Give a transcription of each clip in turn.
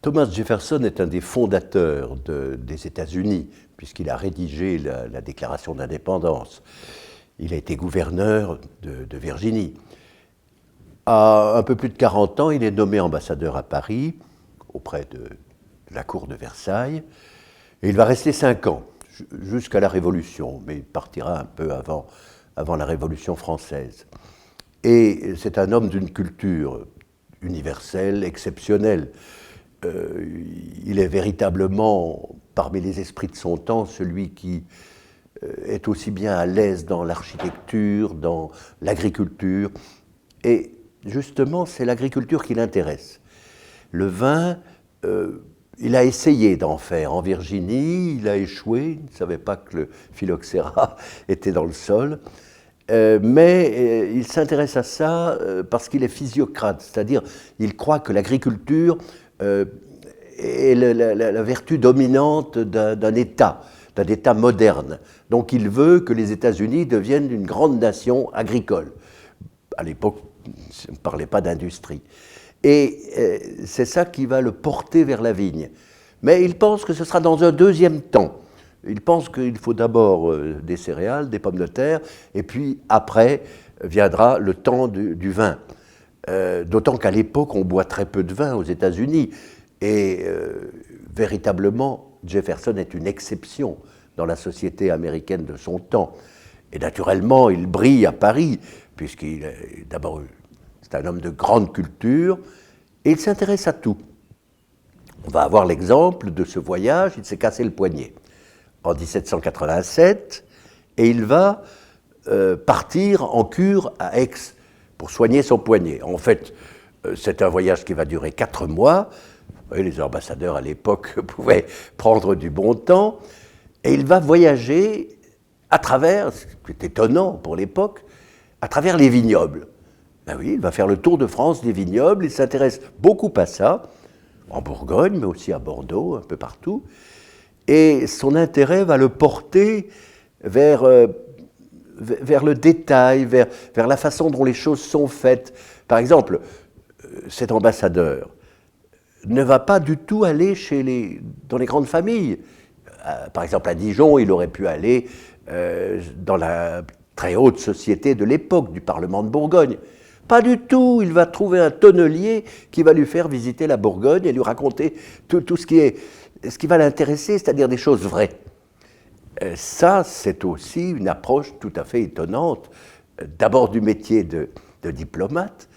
Thomas Jefferson est un des fondateurs des États-Unis, puisqu'il a rédigé la Déclaration d'indépendance. Il a été gouverneur de Virginie. À un peu plus de 40 ans, il est nommé ambassadeur à Paris, auprès de la cour de Versailles, et il va rester 5 ans, jusqu'à la Révolution, mais il partira un peu avant la Révolution française. Et c'est un homme d'une culture universelle, exceptionnelle. Il est véritablement, parmi les esprits de son temps, celui qui est aussi bien à l'aise dans l'architecture, dans l'agriculture. Et justement, c'est l'agriculture qui l'intéresse. Le vin, il a essayé d'en faire en Virginie, il a échoué, il ne savait pas que le phylloxéra était dans le sol. Mais il s'intéresse à ça parce qu'il est physiocrate, c'est-à-dire il croit que l'agriculture est la vertu dominante d'un État moderne. Donc il veut que les États-Unis deviennent une grande nation agricole. À l'époque, on ne parlait pas d'industrie. Et c'est ça qui va le porter vers la vigne. Mais il pense que ce sera dans un deuxième temps. Il pense qu'il faut d'abord des céréales, des pommes de terre, et puis après viendra le temps du vin. D'autant qu'à l'époque, on boit très peu de vin aux États-Unis. Et véritablement, Jefferson est une exception dans la société américaine de son temps. Et naturellement, il brille à Paris, puisqu'il est d'abord, c'est un homme de grande culture, et il s'intéresse à tout. On va avoir l'exemple de ce voyage, il s'est cassé le poignet en 1787, et il va partir en cure à Aix pour soigner son poignet. En fait, c'est un voyage qui va durer 4 mois. Oui, les ambassadeurs à l'époque pouvaient prendre du bon temps, et il va voyager à travers, ce qui est étonnant pour l'époque, à travers les vignobles. Ben oui, il va faire le tour de France des vignobles, il s'intéresse beaucoup à ça, en Bourgogne, mais aussi à Bordeaux, un peu partout. Et son intérêt va le porter vers le détail, vers la façon dont les choses sont faites. Par exemple, cet ambassadeur ne va pas du tout aller dans les grandes familles. Par exemple, à Dijon, il aurait pu aller dans la très haute société de l'époque, du Parlement de Bourgogne. Pas du tout, il va trouver un tonnelier qui va lui faire visiter la Bourgogne et lui raconter tout ce qui va l'intéresser, c'est-à-dire des choses vraies. Ça, c'est aussi une approche tout à fait étonnante, d'abord du métier de diplomate,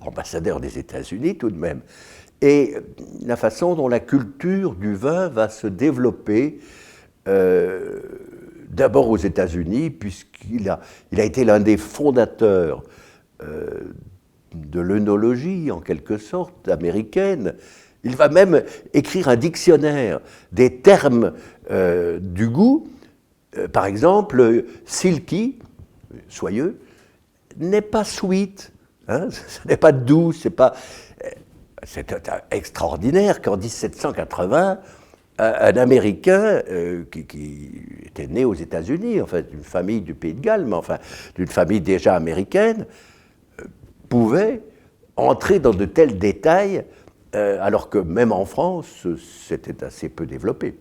ambassadeur des États-Unis tout de même, et la façon dont la culture du vin va se développer, d'abord aux États-Unis, puisqu'il a été l'un des fondateurs de l'œnologie, en quelque sorte, américaine. Il va même écrire un dictionnaire des termes du goût. Par exemple, silky, soyeux, n'est pas sweet, hein, ce n'est pas doux, c'est extraordinaire qu'en 1780, un Américain qui était né aux États-Unis, en fait, d'une famille du Pays de Galles, mais enfin, d'une famille déjà américaine, pouvait entrer dans de tels détails, alors que même en France, c'était assez peu développé.